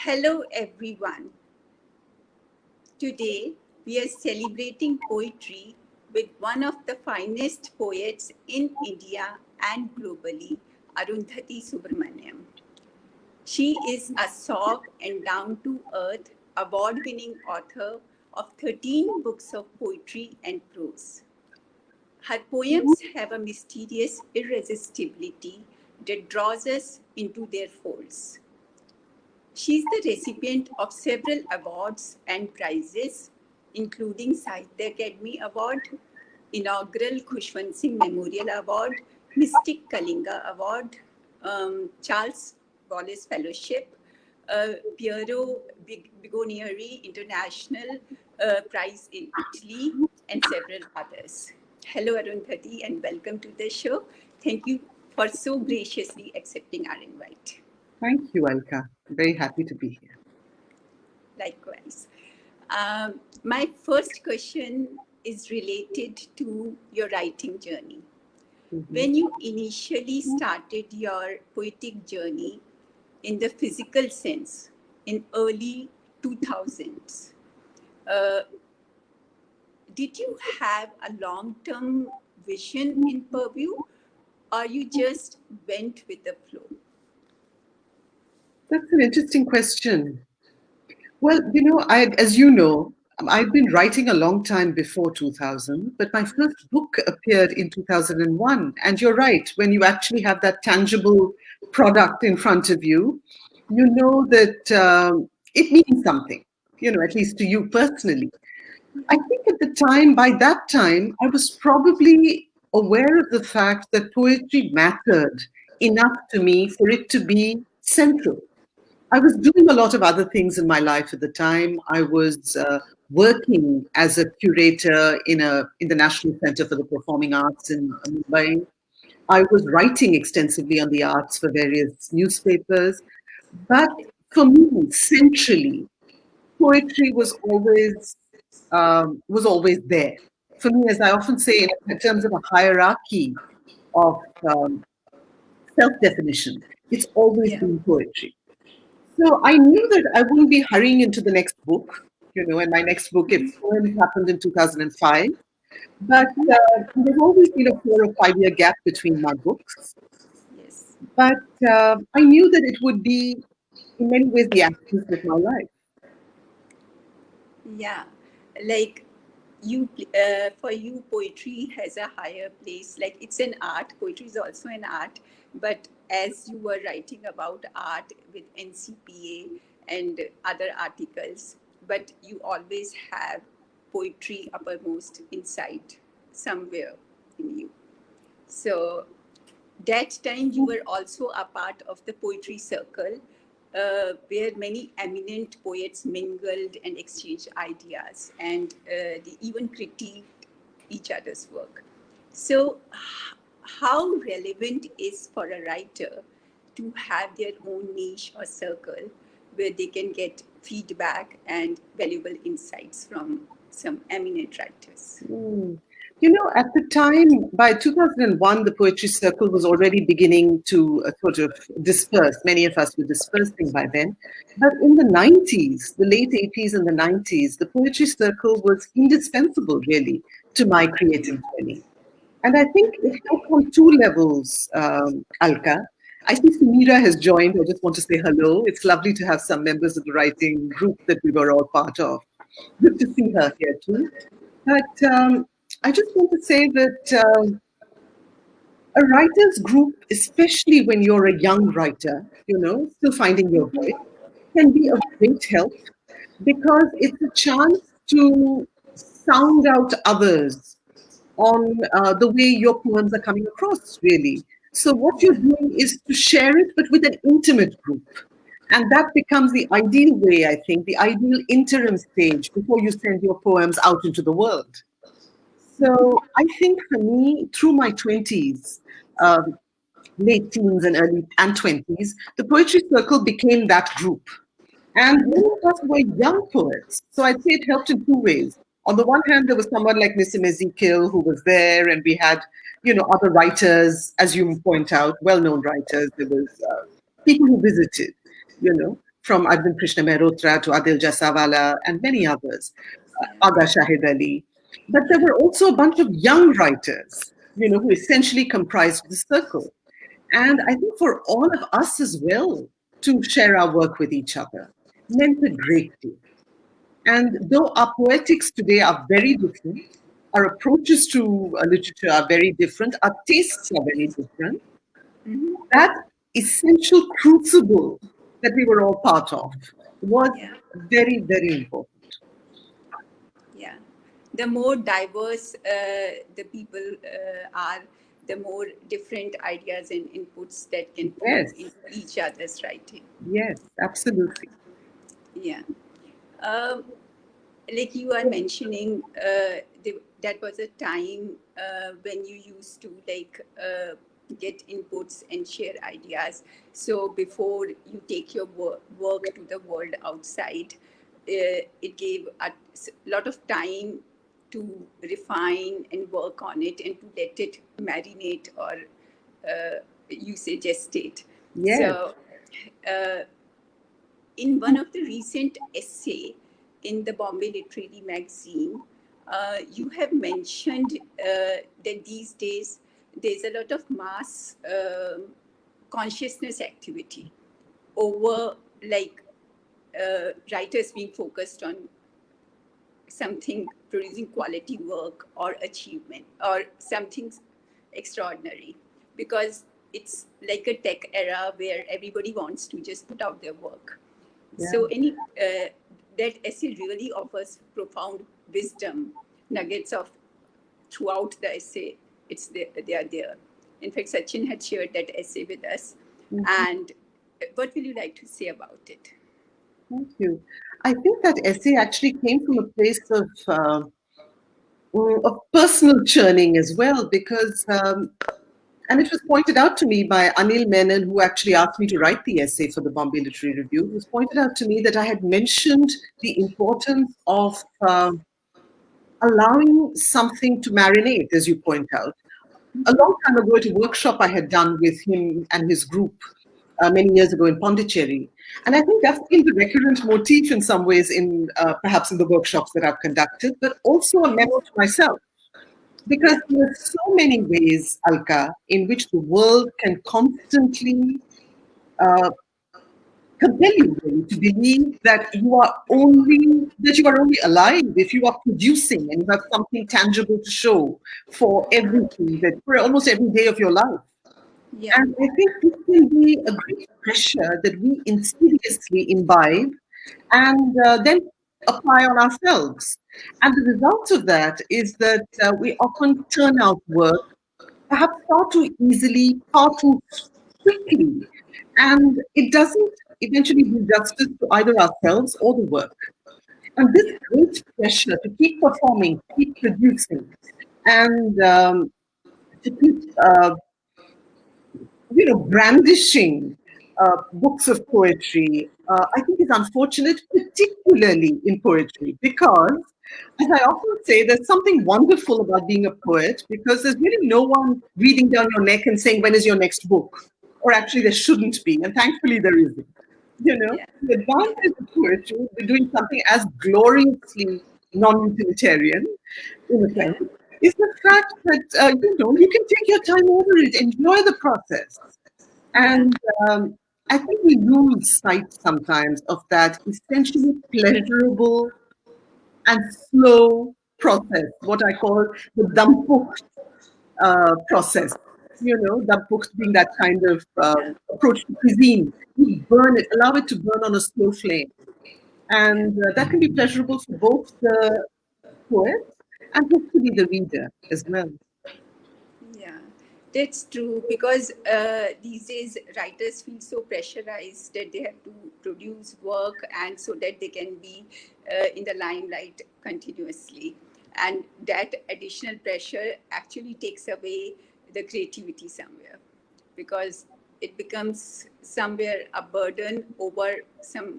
Hello everyone. Today we are celebrating poetry with one of the finest poets in India and globally, Arundhathi Subramaniam. She is a soft and down-to-earth, award-winning author of 13 books of poetry and prose. Her poems have a mysterious irresistibility that draws us into their folds. She is the recipient of several awards and prizes, including Sahitya Academy Award, inaugural Khushwant Singh Memorial Award, Mystic Kalinga Award, Charles Wallace Fellowship, Piero Bigonieri International Prize in Italy, and several others. Hello, Arundhati, and welcome to the show. Thank you for so graciously accepting our invite. Thank you, Alka. Very happy to be here. Likewise. My first question is related to your writing journey. When you initially started your poetic journey in the physical sense in early 2000s, did you have a long-term vision in purview, or you just went with the flow? That's an interesting question. Well, as you know, I've been writing a long time before 2000, but my first book appeared in 2001. And you're right, when you actually have that tangible product in front of you, you know that it means something, at least to you personally. I think at the time, by that time, I was probably aware of the fact that poetry mattered enough to me for it to be central. I was doing a lot of other things in my life at the time. I was working as a curator in the National Center for the Performing Arts in Mumbai. I was writing extensively on the arts for various newspapers. But for me, centrally, poetry was always there. For me, as I often say, in terms of a hierarchy of self-definition, it's always been poetry. So I knew that I wouldn't be hurrying into the next book, and my next book, its poems happened in 2005. But there's always been a 4 or 5 year gap between my books. Yes. But I knew that it would be, in many ways, the essence of my life. Yeah, like for you, poetry has a higher place. Like it's an art. Poetry is also an art. But as you were writing about art with NCPA and other articles, but you always have poetry uppermost inside somewhere in you. So that time you were also a part of the poetry circle, where many eminent poets mingled and exchanged ideas, and they even critiqued each other's work. So how relevant is for a writer to have their own niche or circle where they can get feedback and valuable insights from some eminent writers? At the time, by 2001, the poetry circle was already beginning to sort of disperse. Many of us were dispersing by then. But in the 90s, the late 80s and the 90s, the poetry circle was indispensable, really, to my creative journey. And I think it helped on two levels, Alka. I see Samira has joined. I just want to say hello. It's lovely to have some members of the writing group that we were all part of. Good to see her here too. But I just want to say that a writer's group, especially when you're a young writer, still finding your voice, can be of great help because it's a chance to sound out others on the way your poems are coming across, really. So what you're doing is to share it, but with an intimate group. And that becomes the ideal way, I think, the ideal interim stage before you send your poems out into the world. So I think for me, through my 20s, late teens and early and 20s, the poetry circle became that group. And many of us were young poets. So I'd say it helped in two ways. On the one hand, there was someone like Nissim Ezekiel who was there, and we had, other writers, as you point out, well-known writers. There was people who visited, from Arvind Krishna Mehrotra to Adil Jasawala and many others, Aga Shahid Ali. But there were also a bunch of young writers, who essentially comprised the circle. And I think for all of us as well to share our work with each other meant a great deal. And though our poetics today are very different, our approaches to literature are very different, our tastes are very different, that essential crucible that we were all part of was very, very important. Yeah. The more diverse the people are, the more different ideas and inputs that can flow into each other's writing. Yes, absolutely. Yeah. Like you are mentioning, that was a time when you used to get inputs and share ideas. So before you take your work to the world outside, it gave a lot of time to refine and work on it and to let it marinate, or you say gestate. Yes. So in one of the recent essay in the Bombay Literary Magazine, you have mentioned that these days there's a lot of mass consciousness activity over writers being focused on something, producing quality work or achievement or something extraordinary, because it's like a tech era where everybody wants to just put out their work. Yeah. So that essay really offers profound wisdom nuggets of throughout the essay. They are there. In fact, Sachin had shared that essay with us. Mm-hmm. And what will you like to say about it? Thank you. I think that essay actually came from a place of personal churning as well, because and it was pointed out to me by Anil Menon, who actually asked me to write the essay for the Bombay Literary Review. It was pointed out to me that I had mentioned the importance of allowing something to marinate, as you point out. A long time ago at a workshop I had done with him and his group many years ago in Pondicherry. And I think that's been the recurrent motif in some ways in perhaps in the workshops that I've conducted, but also a memo to myself. Because there are so many ways, Alka, in which the world can constantly compel you really to believe that you are only alive if you are producing and you have something tangible to show for everything, that for almost every day of your life. Yeah. And I think this can be a great pressure that we insidiously imbibe and then apply on ourselves. And the result of that is that we often turn out work perhaps far too easily, far too quickly, and it doesn't eventually do justice to either ourselves or the work. And this great pressure to keep performing, keep producing, and to keep brandishing books of poetry, I think is unfortunate, particularly in poetry, because, as I often say, there's something wonderful about being a poet, because there's really no one breathing down your neck and saying, when is your next book? Or actually, there shouldn't be, and thankfully there isn't. The advantage of poetry is doing something as gloriously non-utilitarian, in a sense, is the fact that, you can take your time over it, enjoy the process. And I think we lose sight sometimes of that essentially pleasurable and slow process, what I call the dampukt process. Dampukt being that kind of approach to cuisine. You burn it, allow it to burn on a slow flame. And that can be pleasurable for both the poet and hopefully the reader as well. Yeah, that's true, because these days writers feel so pressurized that they have to produce work and so that they can be in the limelight continuously. And that additional pressure actually takes away the creativity somewhere, because it becomes somewhere a burden over some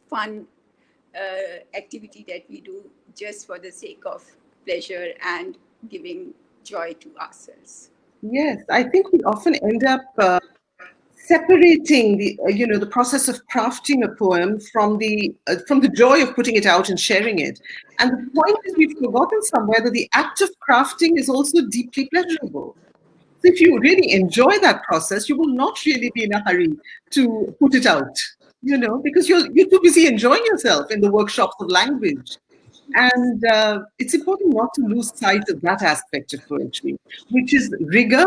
fun activity that we do just for the sake of pleasure and giving joy to ourselves. Yes, I think we often end up separating the process of crafting a poem from the joy of putting it out and sharing it. And the point is, we've forgotten somewhere that the act of crafting is also deeply pleasurable. So if you really enjoy that process, you will not really be in a hurry to put it out, because you're too busy enjoying yourself in the workshops of language. And it's important not to lose sight of that aspect of poetry, which is rigor,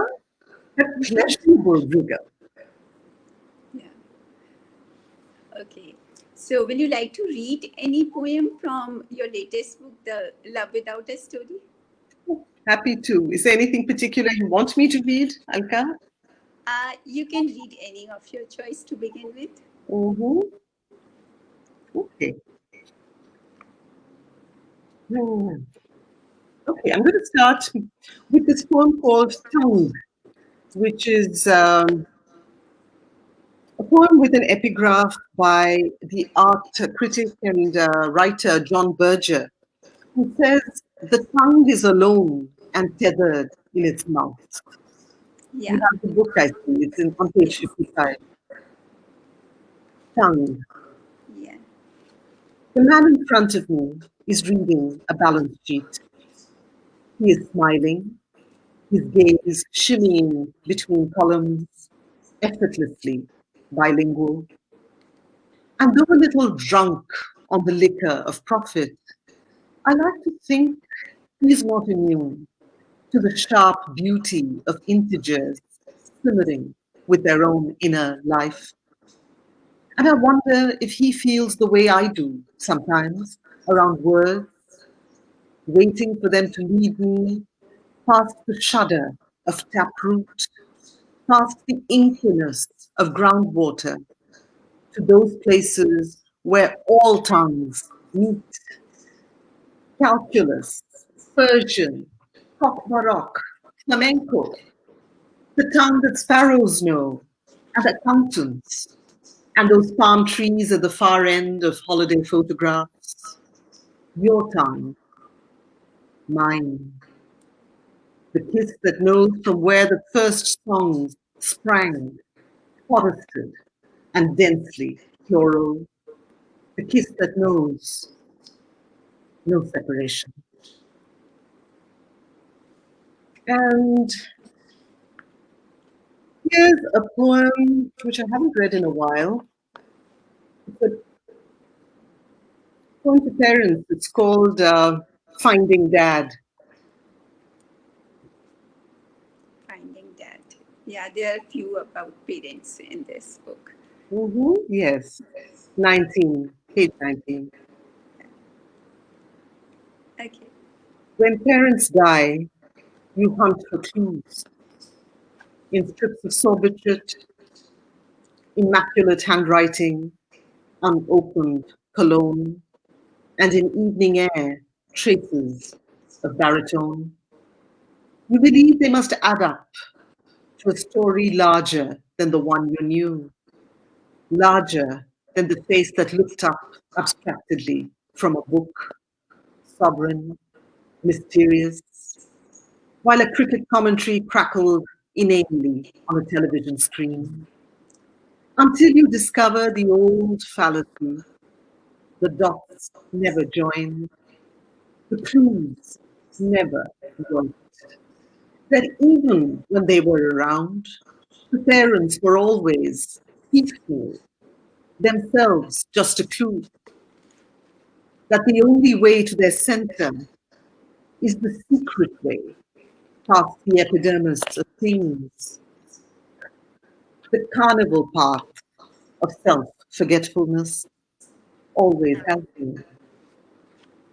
but pleasurable rigor. Yeah. Okay. So, will you like to read any poem from your latest book, The Love Without a Story? Happy to. Is there anything particular you want me to read, Alka? You can read any of your choice to begin with. Mm-hmm. Okay. Okay, I'm going to start with this poem called Tongue, which is a poem with an epigraph by the art critic and writer John Berger, who says, "The tongue is alone and tethered in its mouth." Yeah. You have the book, I see. It's on page 55. Tongue. Yeah. The man in front of me is reading a balance sheet. He is smiling, his gaze shimmying between columns, effortlessly bilingual. And though a little drunk on the liquor of profit, I like to think he is not immune to the sharp beauty of integers simmering with their own inner life. And I wonder if he feels the way I do sometimes around words, waiting for them to lead me past the shudder of taproot, past the inkiness of groundwater, to those places where all tongues meet. Calculus, Persian, Coq Baroque, flamenco, the tongue that sparrows know, and accountants, and those palm trees at the far end of holiday photographs. Your tongue, mine. The kiss that knows from where the first songs sprang, forested and densely floral. The kiss that knows no separation. And here's a poem which I haven't read in a while. It's a poem to parents. It's called Finding Dad. Finding Dad. Yeah, there are a few about parents in this book. Mm-hmm. Yes. 19, page 19. Okay. When parents die, you hunt for clues in strips of sorbitate, immaculate handwriting, unopened cologne, and in evening air, traces of baritone. You believe they must add up to a story larger than the one you knew, larger than the face that looked up abstractedly from a book, sovereign, mysterious, while a cricket commentary crackled inanely on a television screen. Until you discover the old fallacy, the dots never joined, the clues never worked. That even when they were around, the parents were always peaceful, themselves just a clue. That the only way to their center is the secret way, past the epidermis of things, the carnival path of self-forgetfulness, always has been.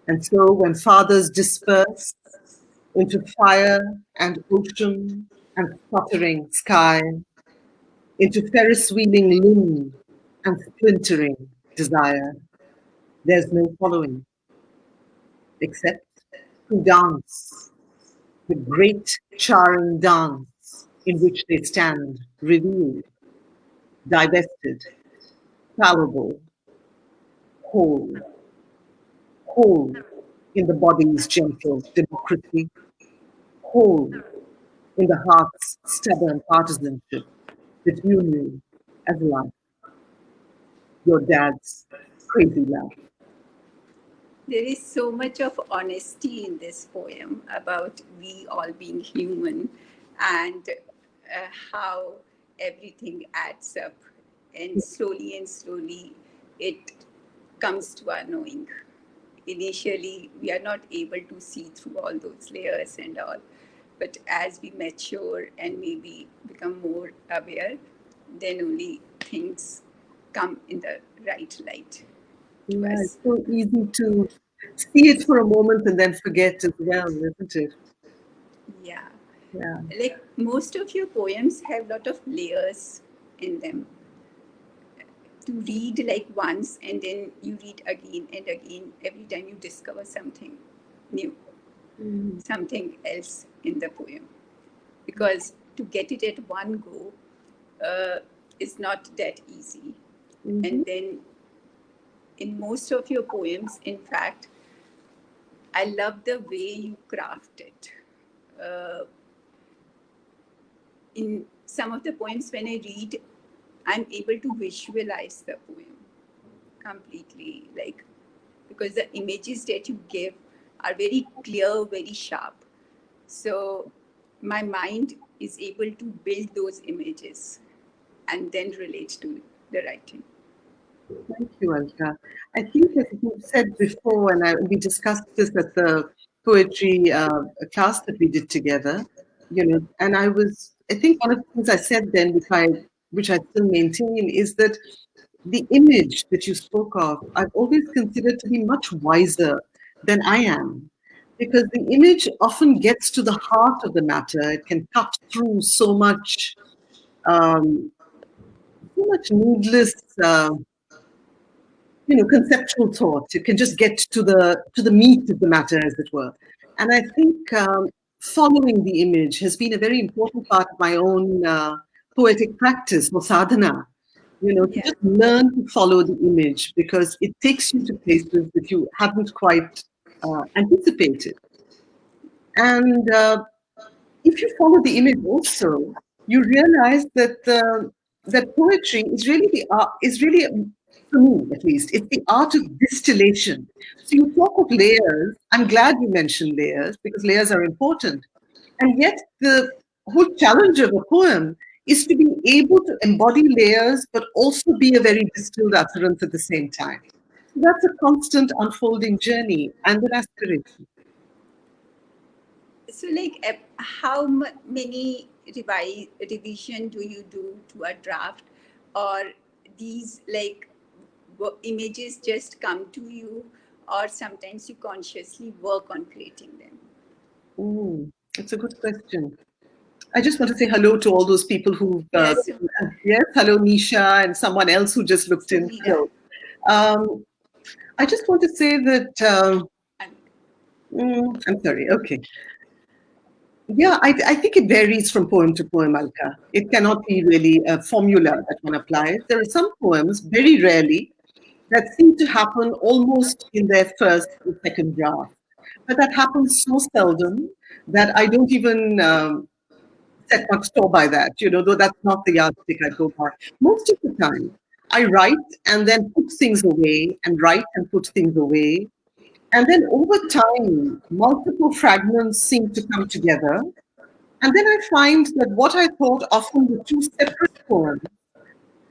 And so when fathers disperse into fire and ocean and sputtering sky, into Ferris wheeling limb and splintering desire, there's no following, except to dance, the great charring dance in which they stand revealed, divested, fallible, whole, whole in the body's gentle democracy, whole in the heart's stubborn partisanship that you knew as love, your dad's crazy love. There is so much of honesty in this poem about we all being human and how everything adds up. And slowly, it comes to our knowing. Initially, we are not able to see through all those layers and all. But as we mature and maybe become more aware, then only things come in the right light to Yeah, us. it's so easy to see it for a moment and then forget as well, isn't it? Yeah. Yeah. Like most of your poems have a lot of layers in them. To read like once and then you read again and again, every time you discover something new, something else in the poem. Because to get it at one go is not that easy. Mm-hmm. And then in most of your poems, in fact, I love the way you craft it. Uh, in some of the poems, when I read, I'm able to visualize the poem completely, like because the images that you give are very clear, very sharp. So my mind is able to build those images and then relate to the writing. Thank you, Alka. I think, as you said before, and we discussed this at the poetry class that we did together, and I think one of the things I said then, which I still maintain, is that the image that you spoke of, I've always considered to be much wiser than I am. Because the image often gets to the heart of the matter. It can cut through um, so much needless conceptual thought. You can just get to the meat of the matter, as it were. And I think following the image has been a very important part of my own poetic practice or sadhana. To Yeah. just learn to follow the image because it takes you to places that you haven't quite anticipated. And if you follow the image also, you realize that poetry is really the art, is really, for me at least, it's the art of distillation. So you talk of layers. I'm glad you mentioned layers because layers are important. And yet the whole challenge of a poem is to be able to embody layers, but also be a very distilled utterance at the same time. So that's a constant unfolding journey and an aspiration. So, like, how many revision do you do to a draft, or these like images just come to you, or sometimes you consciously work on creating them? That's a good question. I just want to say hello to all those people who, Yes, yes, hello, Nisha, and someone else who just looked in. Sumira. Hello. Um, I just want to say that, I'm sorry, okay. Yeah, I think it varies from poem to poem, Alka. It cannot be really a formula that one applies. There are some poems, very rarely, that seem to happen almost in their first or second draft. But that happens so seldom that I don't even set much store by that, though that's not the yardstick I go by. Most of the time, I write and then put things away and write and put things away. And then over time, multiple fragments seem to come together. And then I find that what I thought often were two separate poems,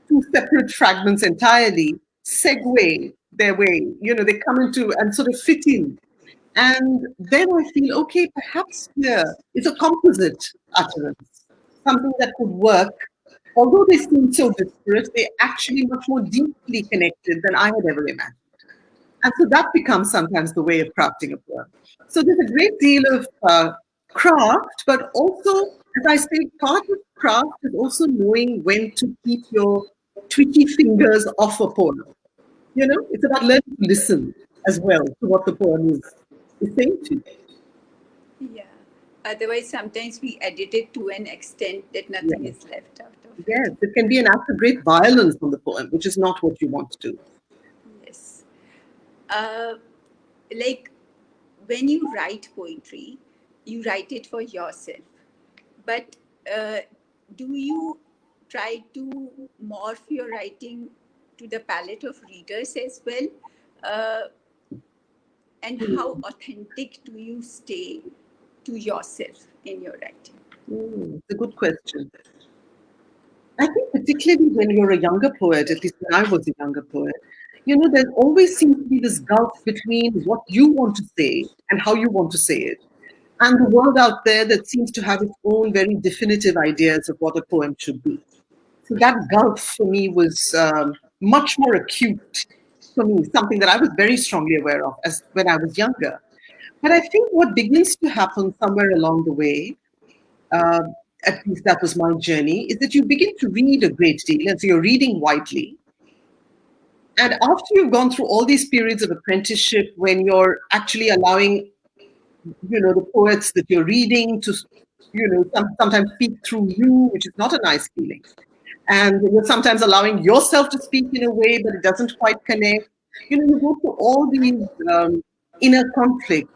two separate fragments entirely, segue their way. They come into and sort of fit in. And then I feel, okay, perhaps here is a composite utterance, something that could work. Although they seem so disparate, they're actually much more deeply connected than I had ever imagined. And so that becomes sometimes the way of crafting a poem. So there's a great deal of craft, but also, as I say, part of craft is also knowing when to keep your twitchy fingers off a poem. It's about learning to listen as well to what the poem is saying to you. Yeah. Otherwise, sometimes we edit it to an extent that nothing Yes, is left out of yes. it. It can be an act of great violence on the poem, which is not what you want to do. Yes. Uh, like when you write poetry, you write it for yourself. But do you tried to morph your writing to the palette of readers as well? And how authentic do you stay to yourself in your writing? It's a good question. I think particularly when you're a younger poet, at least when I was a younger poet, there always seems to be this gulf between what you want to say and how you want to say it, and the world out there that seems to have its own very definitive ideas of what a poem should be. So that gulf for me was much more acute for me, something that I was very strongly aware of as when I was younger. But I think what begins to happen somewhere along the way, uh, at least that was my journey, is that you begin to read a great deal, and so you're reading widely. And after you've gone through all these periods of apprenticeship, when you're actually allowing, the poets that you're reading to, sometimes speak through you, which is not a nice feeling. And you're sometimes allowing yourself to speak in a way, but it doesn't quite connect. You go through all these inner conflicts.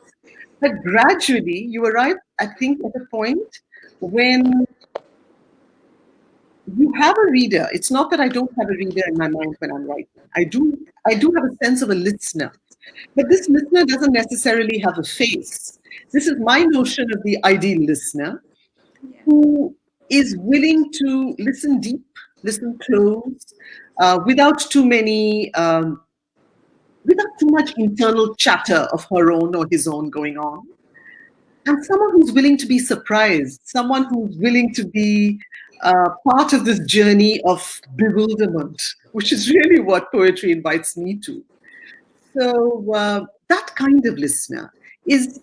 But gradually, you arrive, I think, at a point when you have a reader. It's not that I don't have a reader in my mind when I'm writing. I do have a sense of a listener. But this listener doesn't necessarily have a face. This is my notion of the ideal listener, who is willing to listen deep, listen close, without too much internal chatter of her own or his own going on. And someone who's willing to be surprised, someone who's willing to be part of this journey of bewilderment, which is really what poetry invites me to. So that kind of listener is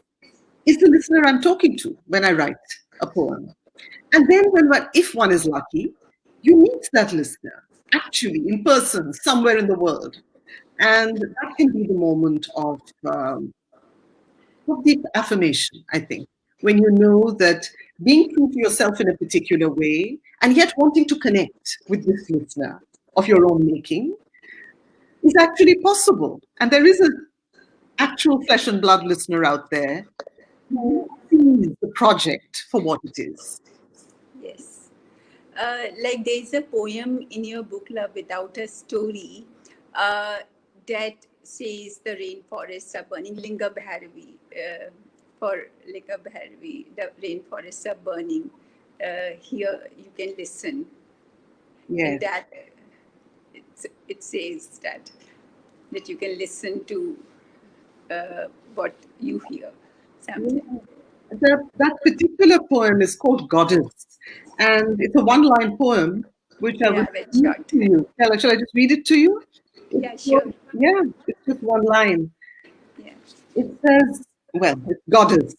the listener I'm talking to when I write a poem. And then if one is lucky, you meet that listener actually in person somewhere in the world. And that can be the moment of deep affirmation, I think, when you know that being true to yourself in a particular way and yet wanting to connect with this listener of your own making is actually possible. And there is an actual flesh and blood listener out there who sees the project for what it is. Yes. Like there's a poem in your book, Love Without a Story, that says the rainforests are burning. Linga Bhairavi, for Linga Bhairavi, the rainforests are burning. Here you can listen. Yes. And that it says that you can listen to what you hear. Something. That particular poem is called Goddess, and it's a one-line poem, which I will read to you. Shall I just read it to you? Yeah, sure. It's just one line. Yeah. It says, it's Goddess.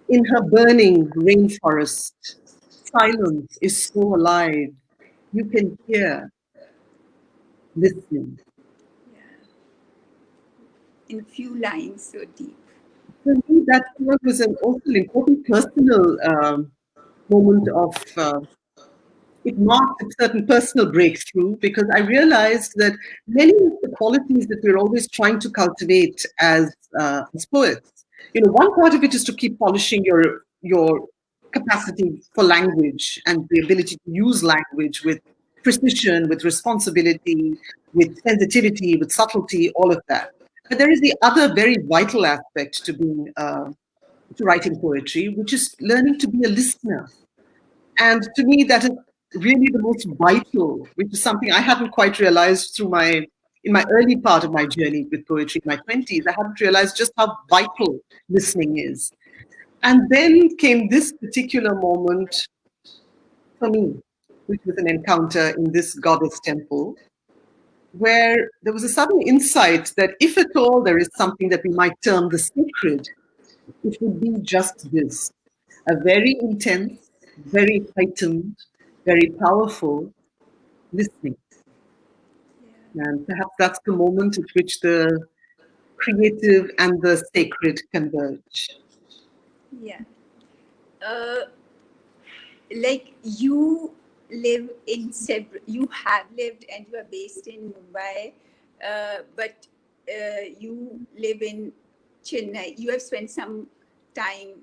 In her burning rainforest, silence is so alive. You can hear, listening. Yeah. In few lines, so deep. For me, that poem was also an important personal moment of. It marked a certain personal breakthrough because I realized that many of the qualities that we're always trying to cultivate as poets, one part of it is to keep polishing your capacity for language and the ability to use language with precision, with responsibility, with sensitivity, with subtlety, all of that. But there is the other very vital aspect to being to writing poetry, which is learning to be a listener. And to me, that is really the most vital, which is something I hadn't quite realized in my early part of my journey with poetry in my 20s. I hadn't realized just how vital listening is. And then came this particular moment for me, which was an encounter in this goddess temple, where there was a sudden insight that if at all there is something that we might term the sacred, it would be just this, a very intense, very heightened, very powerful listening. And perhaps that's the moment at which the creative and the sacred converge. Yeah. Like you live in you have lived and you are based in Mumbai, but you live in Chennai. You have spent some time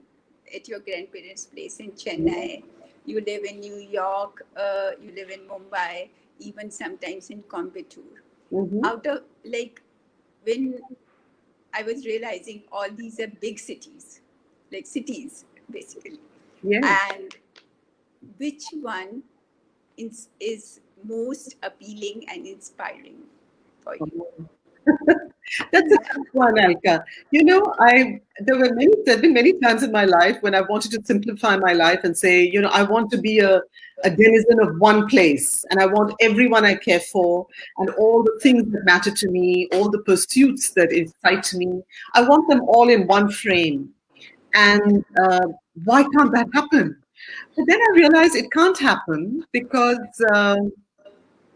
at your grandparents' place in Chennai. You live in New York, you live in Mumbai, even sometimes in Coimbatore. Mm-hmm. Out of like, when I was realizing all these are big cities, like cities basically, Yes. and which one is most appealing and inspiring for you? That's a tough one, Alka. You know, there've been many times in my life when I wanted to simplify my life and say, you know, I want to be a denizen of one place, and I want everyone I care for and all the things that matter to me, all the pursuits that excite me. I want them all in one frame. And why can't that happen? But then I realized it can't happen because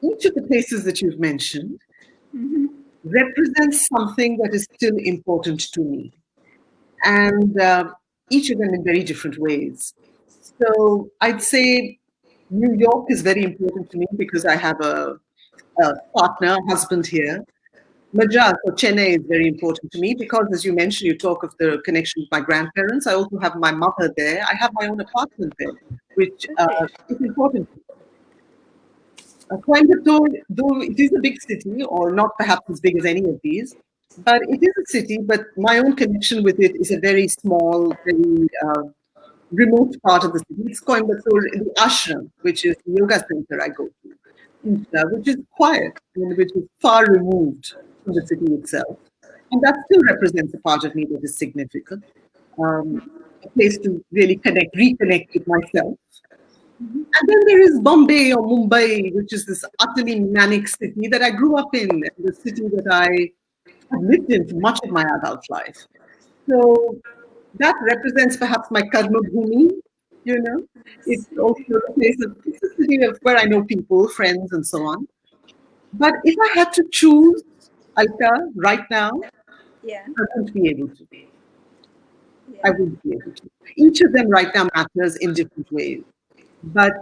each of the places that you've mentioned represents something that is still important to me, and each of them in very different ways. So I'd say New York is very important to me because I have a partner, husband here. Madras or Chennai is very important to me because, as you mentioned, you talk of the connection with my grandparents. I also have my mother there. I have my own apartment there, which Okay. is important. Coimbatore, though it is a big city, or not perhaps as big as any of these, but it is a city, but my own connection with it is a very small, very remote part of the city. It's Coimbatore, the ashram, which is the yoga center I go to, which is quiet and which is far removed from the city itself. And that still represents a part of me that is significant. A place to really reconnect with myself. And then there is Bombay or Mumbai, which is this utterly manic city that I grew up in, and the city that I have lived in for much of my adult life. So that represents perhaps my Karma Bhumi, you know. It's also a place it's a city of where I know people, friends, and so on. But if I had to choose, Alka, right now, Yeah. I wouldn't be able to. I Yeah. wouldn't be able to. Each of them right now matters in different ways. But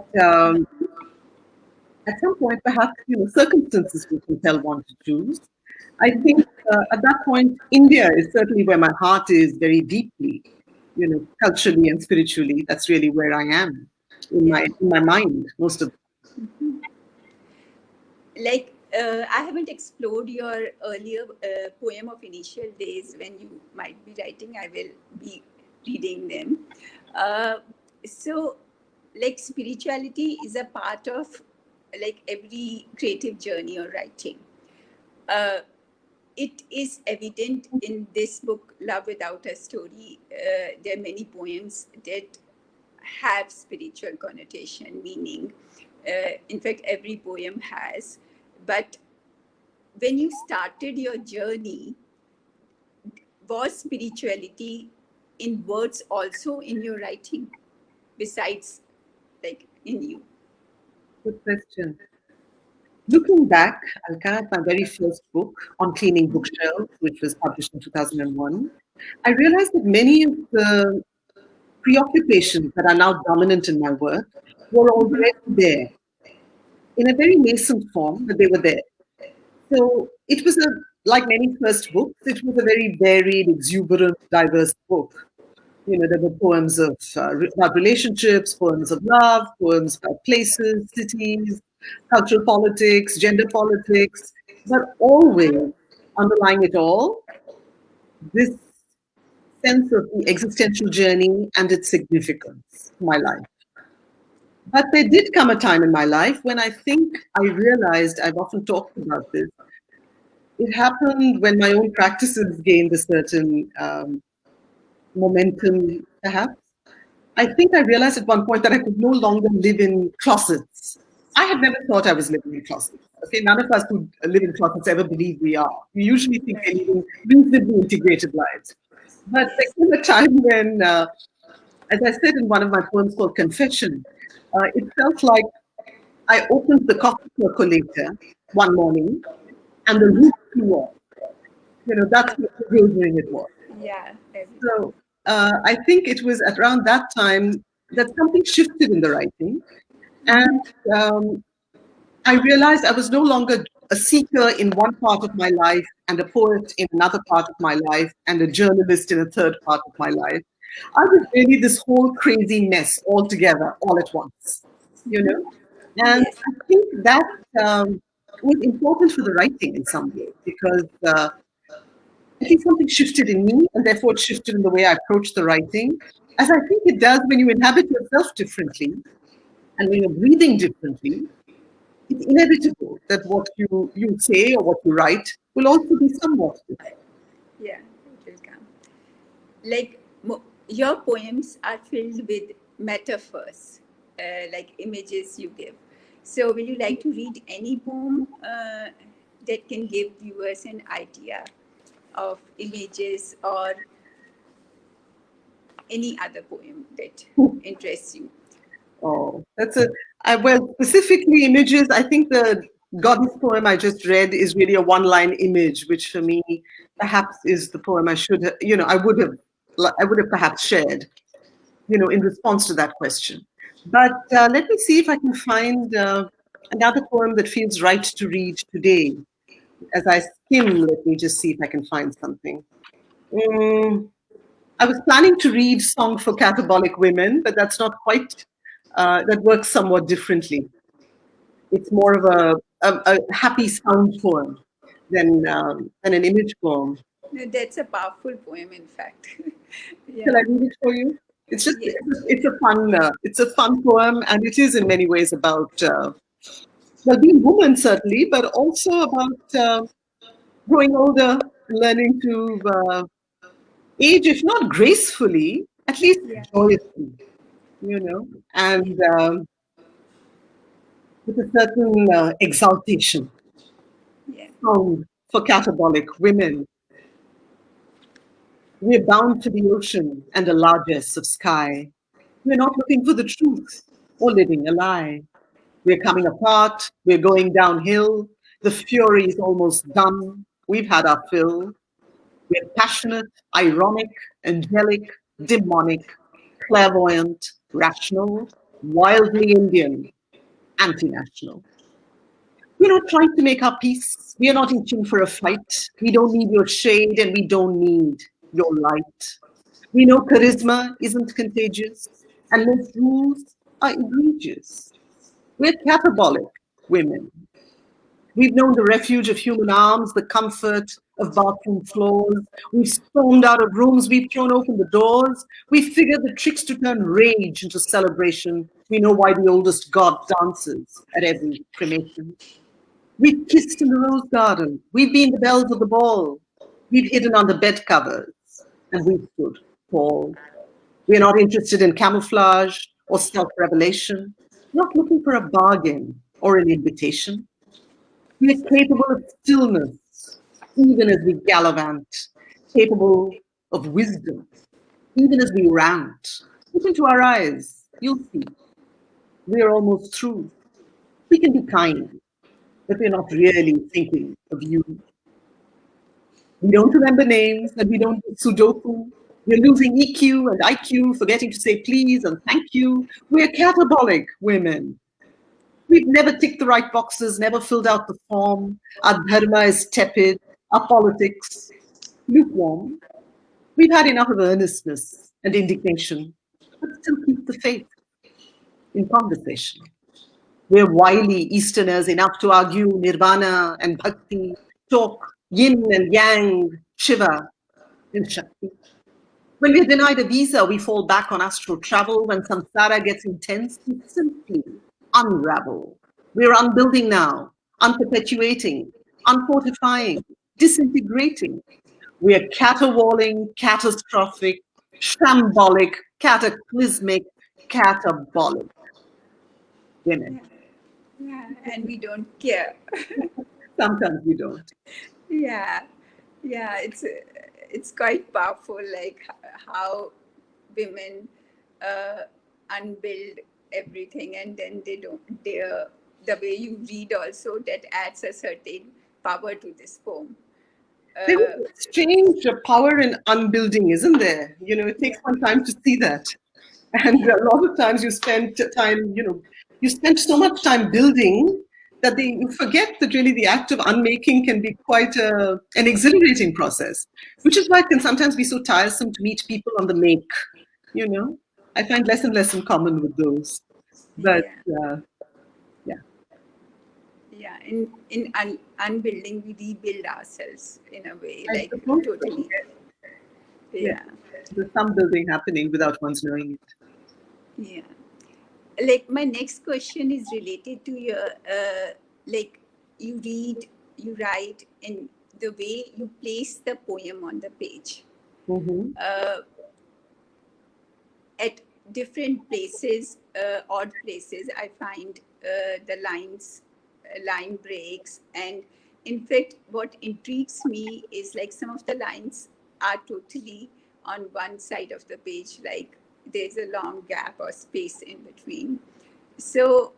at some point, perhaps circumstances will compel one to choose. I think at that point, India is certainly where my heart is very deeply, culturally and spiritually. That's really where I am Yeah. in my mind most of. Like, I haven't explored your earlier poem of initial days. When you might be writing, I will be reading them. Uh, so, like, spirituality is a part of like every creative journey or writing. Uh, it is evident in this book, Love Without a Story. There are many poems that have spiritual connotation, meaning. In fact, every poem has. But when you started your journey, was spirituality in words also in your writing, besides like in you? Good question. Looking back, Alka, at my very first book on cleaning bookshelves, which was published in 2001, I realized that many of the preoccupations that are now dominant in my work were already there in a very nascent form, but they were there. So it was like many first books, it was a very varied, exuberant, diverse book. There were poems about relationships, poems of love, poems about places, cities, cultural politics, gender politics, but always underlying it all, this sense of the existential journey and its significance to my life. But there did come a time in my life when I think I realized, I've often talked about this, it happened when my own practices gained a certain momentum, perhaps. I think I realized at one point that I could no longer live in closets. I had never thought I was living in closets. Okay, none of us who live in closets ever believe we are. We usually think we're living reasonably integrated lives. But there came a time when, as I said in one of my poems called Confession, it felt like I opened the coffee percolator one morning and the roof flew off. That's what bewildering it was. Yeah. So I think it was at around that time that something shifted in the writing. And I realized I was no longer a seeker in one part of my life and a poet in another part of my life and a journalist in a third part of my life. I was really this whole crazy mess all together, all at once, you know? And Yes. I think that was important for the writing in some way because I think something shifted in me and therefore it shifted in the way I approach the writing, as I think it does when you inhabit yourself differently and when you're breathing differently. It's inevitable that what you say or what you write will also be somewhat different. Yeah, it will come. Like your poems are filled with metaphors, like images you give. So, will you like to read any poem that can give viewers an idea of images, or any other poem that interests you? Oh, that's well, specifically images. I think the goddess poem I just read is really a one-line image, which for me perhaps is the poem I should have, I would have perhaps shared, in response to that question. But let me see if I can find another poem that feels right to read today. As I skim, let me just see if I can find something. Mm, I was planning to read Song for Catabolic Women, but that's not quite, that works somewhat differently. It's more of a happy sound poem than an image poem. No, that's a powerful poem, in fact. Shall Yeah. I read it for you? It's just, Yes. it's a fun poem, and it is in many ways about, well, being woman, certainly, but also about growing older, learning to age, if not gracefully, at least Yeah. joyously, and with a certain exaltation. Yeah. Song for catabolic women. We're bound to the ocean and the largesse of sky. We're not looking for the truth or living a lie. We're coming apart. We're going downhill. The fury is almost done. We've had our fill. We're passionate, ironic, angelic, demonic, clairvoyant, rational, wildly Indian, anti-national. We're not trying to make our peace. We are not itching for a fight. We don't need your shade and we don't need your light. We know charisma isn't contagious and most rules are egregious. We're catabolic women. We've known the refuge of human arms, the comfort of bathroom floors. We've stormed out of rooms. We've thrown open the doors. We've figured the tricks to turn rage into celebration. We know why the oldest god dances at every cremation. We've kissed in the rose garden. We've been the belles of the ball. We've hidden under bed covers. And we've stood tall. We're not interested in camouflage or self-revelation. Not looking for a bargain or an invitation. We're capable of stillness, even as we gallivant. Capable of wisdom, even as we rant. Look into our eyes. You'll see. We're almost through. We can be kind, but we're not really thinking of you. We don't remember names and we don't do Sudoku. We're losing EQ and IQ, forgetting to say please and thank you. We're catabolic women. We've never ticked the right boxes, never filled out the form. Our dharma is tepid, our politics lukewarm. We've had enough of earnestness and indignation, but still keep the faith in conversation. We're wily Easterners enough to argue nirvana and bhakti, talk yin and yang, Shiva and Shakti. When we're denied a visa, we fall back on astral travel. When samsara gets intense, we simply unravel. We're unbuilding now, unperpetuating, unfortifying, disintegrating. We're caterwauling, catastrophic, shambolic, cataclysmic, catabolic women. Yeah. And we don't care. Sometimes we don't. Yeah. Yeah. It's quite powerful, like how women unbuild everything, and then they don't. The way you read also, that adds a certain power to this poem. There is a strange power in unbuilding, isn't there? It takes some time to see that. And a lot of times you spend time, you spend so much time building that you forget that really the act of unmaking can be quite an exhilarating process, which is why it can sometimes be so tiresome to meet people on the make. you know. I find less and less in common with those. But Yeah. yeah, Yeah. In unbuilding, we rebuild ourselves in a way, I like suppose so. totally. Yeah, Yeah. there's some building happening without one's knowing it. Yeah. Like my next question is related to your like you read, you write, and the way you place the poem on the page. Mm-hmm. Uh, at different places, odd places, I find the line breaks. And in fact, what intrigues me is like some of the lines are totally on one side of the page, like there's a long gap or space in between. So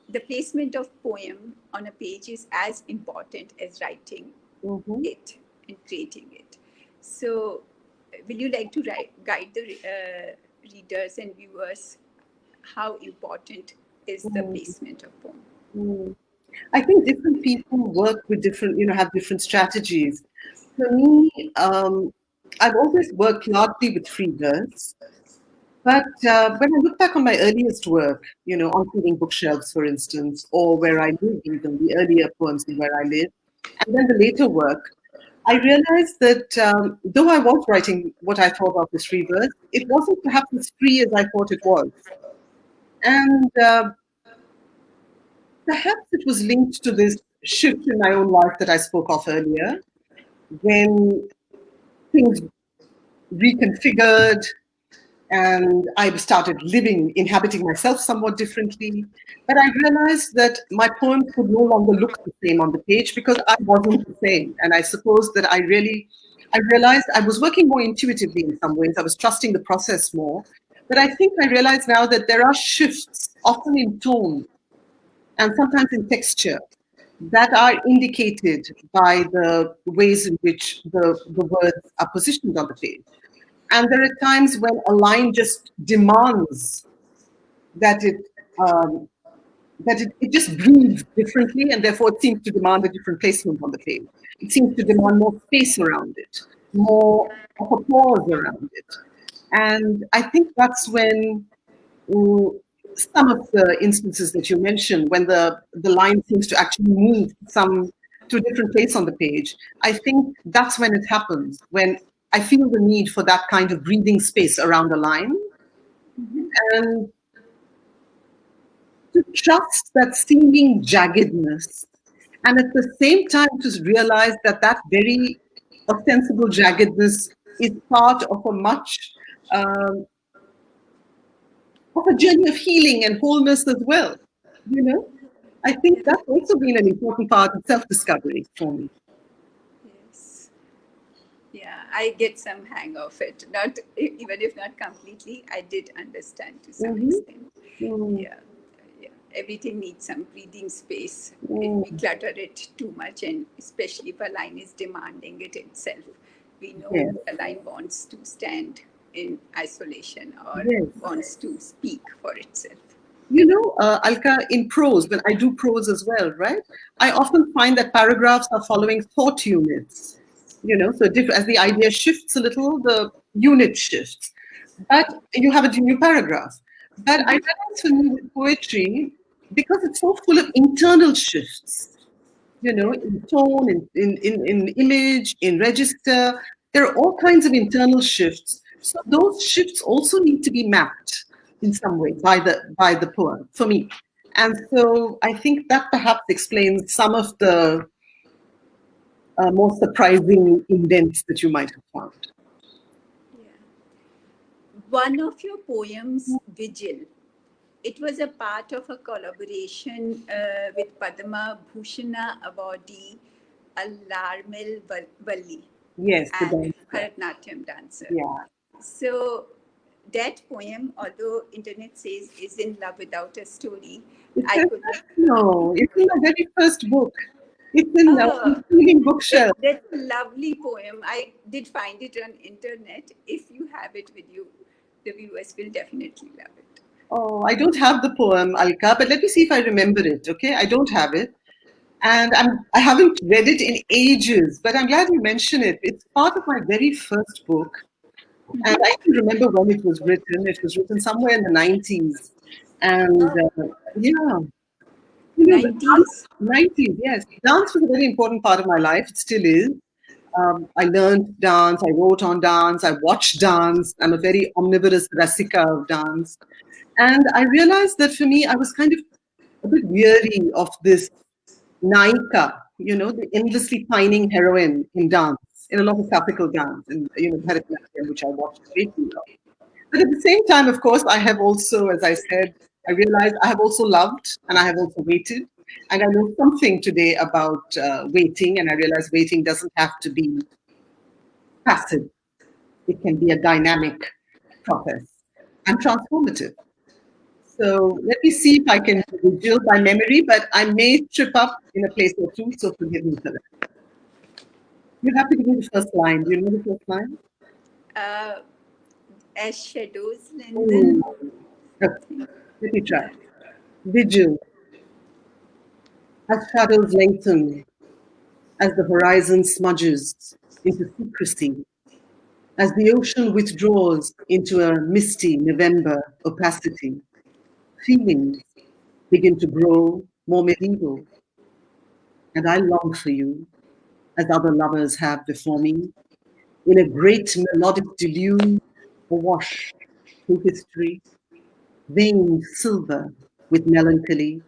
the placement of poem on a page is as important as writing Mm-hmm. it and creating it. So, will you like to guide the readers and viewers how important is the placement of poem? Mm-hmm. I think different people work with different, have different strategies. For me, I've always worked largely with free verse. But when I look back on my earliest work, on feeding bookshelves, for instance, or where I live, even the earlier poems in where I live, and then the later work, I realized that though I was writing what I thought of as free verse, it wasn't perhaps as free as I thought it was. And perhaps it was linked to this shift in my own life that I spoke of earlier, when things reconfigured and I started inhabiting myself somewhat differently. But I realized that my poems could no longer look the same on the page because I wasn't the same. And I suppose that I realized I was working more intuitively in some ways. I was trusting the process more. But I think I realize now that there are shifts, often in tone and sometimes in texture, that are indicated by the ways in which the words are positioned on the page. And there are times when a line just demands that um, it just breathes differently, and therefore it seems to demand a different placement on the page. It seems to demand more space around it, more of a pause around it. And I think that's when mm, some of the instances that you mentioned, when the line seems to actually move to a different place on the page, I think that's when it happens, when I feel the need for that kind of breathing space around the line, and to trust that seeming jaggedness, and at the same time to realize that that very ostensible jaggedness is part of a much um, of a journey of healing and wholeness as well. You know, I think that's also been an important part of self-discovery for me. Yes. Yeah, I get some hang of it. Not even if not completely, I did understand to some Mm-hmm. extent. Mm, Yeah, yeah. Everything needs some breathing space. If we mm, clutter it too much, and especially if a line is demanding it itself, we know yes, a line wants to stand in isolation or yes. wants to speak for itself. Alka, in prose, when I do prose as well, right? I often find that paragraphs are following thought units. So as the idea shifts a little, the unit shifts. But you have a new paragraph. But I realize for me with poetry, because it's so full of internal shifts, in tone, in image, in register. There are all kinds of internal shifts. So those shifts also need to be mapped in some way by the poem for me. And so I think that perhaps explains some of the more surprising indents that you might have found. Yeah. One of your poems, Vigil, it was a part of a collaboration with Padma Bhushana awardee Alarmil Valli, Yes, the and dancer. Bharatnatyam dancer. Yeah. So that poem, although internet says is in love without a story, It I says, could not. no, it's in my very first book. It's in Oh, the bookshelf. that's a lovely poem. I did find it on internet. If you have it with you, the viewers will definitely love it. Oh, I don't have the poem, Alka, but let me see if I remember it. Okay, I don't have it, and I haven't read it in ages. But I'm glad you mentioned it. It's part of my very first book, And I can remember when it was written. It was written somewhere in the 90s. And yeah, you know, the dance, 90s. 90s, yes. Dance was a very important part of my life. It still is. I learned dance, I wrote on dance, I watched dance. I'm a very omnivorous rasika of dance. And I realized that for me, I was kind of a bit weary of this naika, the endlessly pining heroine in dance, in a lot of classical dance, and, Bharatanatyam, which I watched a great deal of. But at the same time, of course, I have also, as I said, I realized I have also loved and I have also waited. And I know something today about waiting, and I realize waiting doesn't have to be passive. It can be a dynamic process and transformative. So let me see if I can do by memory, but I may trip up in a place or two, so forgive me for that. You have to give me the first line. Do you know the first line? Uh, as shadows lengthen. Oh, okay. Let me try. Vigil, as shadows lengthen, as the horizon smudges into secrecy, as the ocean withdraws into a misty November opacity, feelings begin to grow more medieval. And I long for you, as other lovers have before me, in a great melodic deluge awash through history, veined silver with melancholy,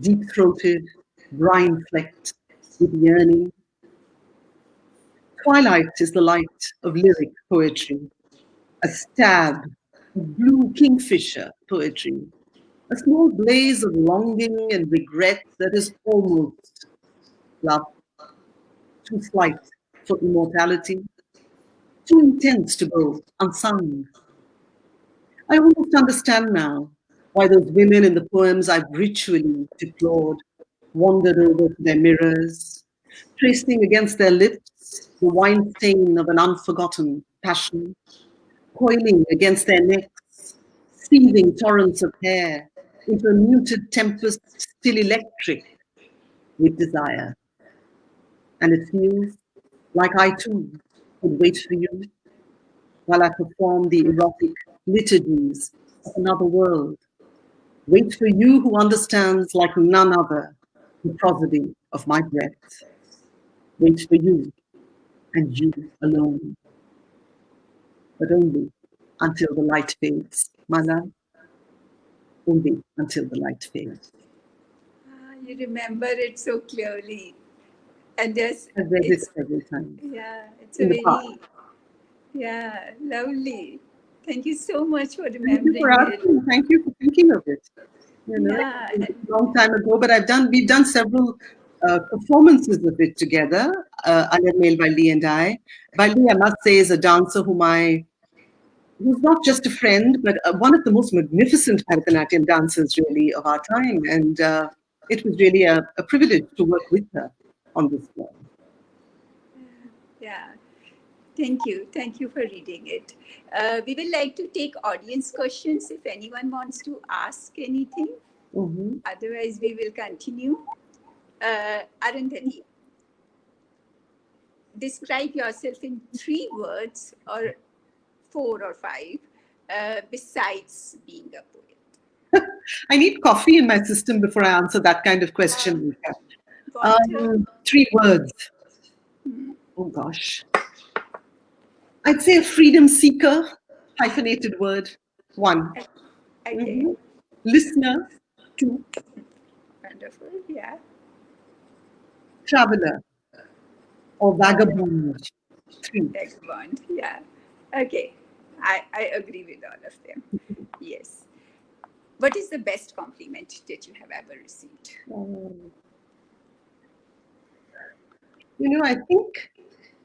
deep-throated, brine-flecked with yearning. Twilight is the light of lyric poetry, a stab of blue kingfisher poetry, a small blaze of longing and regret that is almost love, too slight for immortality, too intense to go unsung. I almost understand now why those women in the poems I've ritually deplored wandered over to their mirrors, tracing against their lips the wine stain of an unforgotten passion, coiling against their necks seething torrents of hair into a muted tempest still electric with desire. And it feels like I too could wait for you while I perform the erotic liturgies of another world. Wait for you who understands like none other the prosody of my breath. Wait for you and you alone, but only until the light fades, my love. Only until the light fades. You remember it so clearly. And there's, I've read it it's, several times yeah, it's a in the past. very, yeah, lovely. Thank you so much for Thank you for remembering it. asking. Thank you for thinking of it. Yeah, It was a long time ago, but we've done several performances of it together. Alia Mail Valli and I. Valli, I must say, is a dancer who's not just a friend, but one of the most magnificent Bharatanatyam dancers, really, of our time. And it was really a privilege to work with her on this one. yeah. Thank you. Thank you for reading it. We will like to take audience questions if anyone wants to ask anything. Mm-hmm. Otherwise, we will continue. Arundhati, describe yourself in 3 words or 4 or 5 besides being a poet. I need coffee in my system before I answer that kind of question. Water. 3 words. Oh gosh. I'd say a freedom seeker, hyphenated word. 1. Okay. Listener. 2. Wonderful. Yeah. Traveler or vagabond. 3. Vagabond. Yeah. Okay. I agree with all of them. Yes. What is the best compliment that you have ever received? I think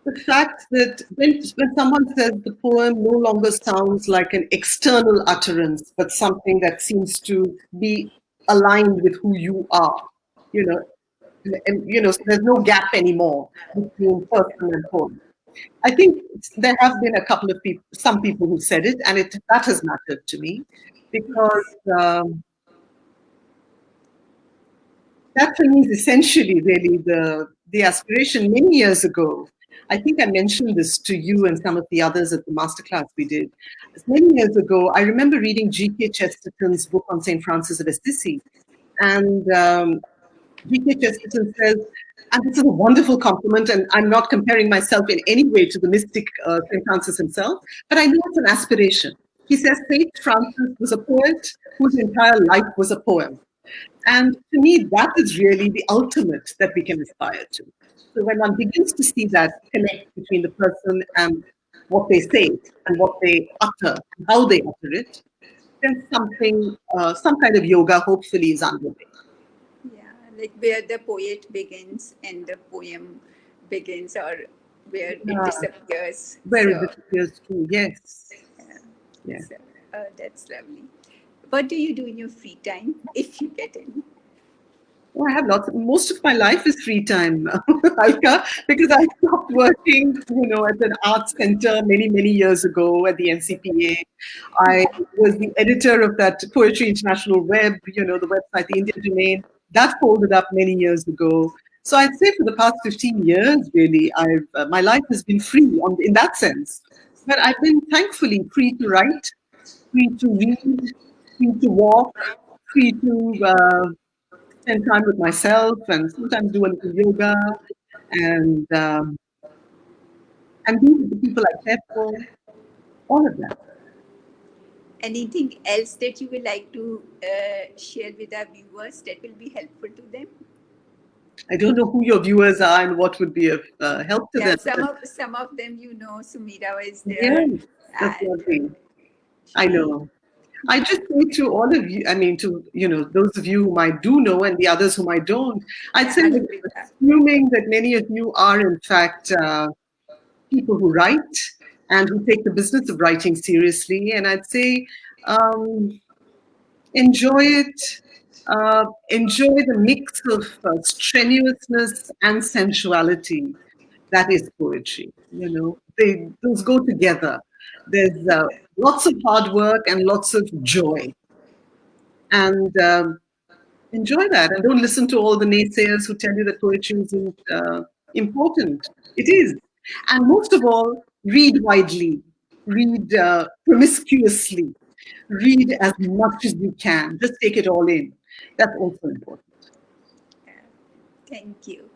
the fact that when someone says the poem no longer sounds like an external utterance, but something that seems to be aligned with who you are, so there's no gap anymore between person and poem. I think there have been a couple of people, some people who said it, and that has mattered to me because that for me is essentially really the aspiration many years ago. I think I mentioned this to you and some of the others at the masterclass we did. Many years ago, I remember reading G.K. Chesterton's book on St. Francis of Assisi. And G.K. Chesterton says, and this is a wonderful compliment, and I'm not comparing myself in any way to the mystic St. Francis himself, but I know it's an aspiration. He says St. Francis was a poet whose entire life was a poem. And to me, that is really the ultimate that we can aspire to. So when one begins to see that connect between the person and what they say and what they utter, and how they utter it, then something, some kind of yoga hopefully is underway. Yeah, like where the poet begins and the poem begins, or where it disappears. Where it disappears too, yes. Yeah. So, that's lovely. What do you do in your free time, if you get any? Oh, I have lots. Most of my life is free time, Alka, because I stopped working, at an arts center many years ago at the NCPA. I was the editor of that Poetry International Web, the website, the Indian Domain. That folded up many years ago. So I'd say for the past 15 years, really, my life has been free in that sense. But I've been thankfully free to write, free to read, free to walk, free to spend time with myself, and sometimes do a little yoga, and be with the people I care for. All of that. Anything else that you would like to share with our viewers that will be helpful to them? I don't know who your viewers are and what would be of help to them. Some of them, Sumira is there. Yes, that's lovely. I know. I just say to all of you, to those of you whom I do know and the others whom I don't, I'd say, assuming that many of you are in fact people who write and who take the business of writing seriously, and I'd say enjoy it. Enjoy the mix of strenuousness and sensuality. That is poetry. Those go together. There's lots of hard work and lots of joy. And enjoy that. And don't listen to all the naysayers who tell you that poetry isn't important. It is. And most of all, read widely, read promiscuously, read as much as you can. Just take it all in. That's also important. Thank you.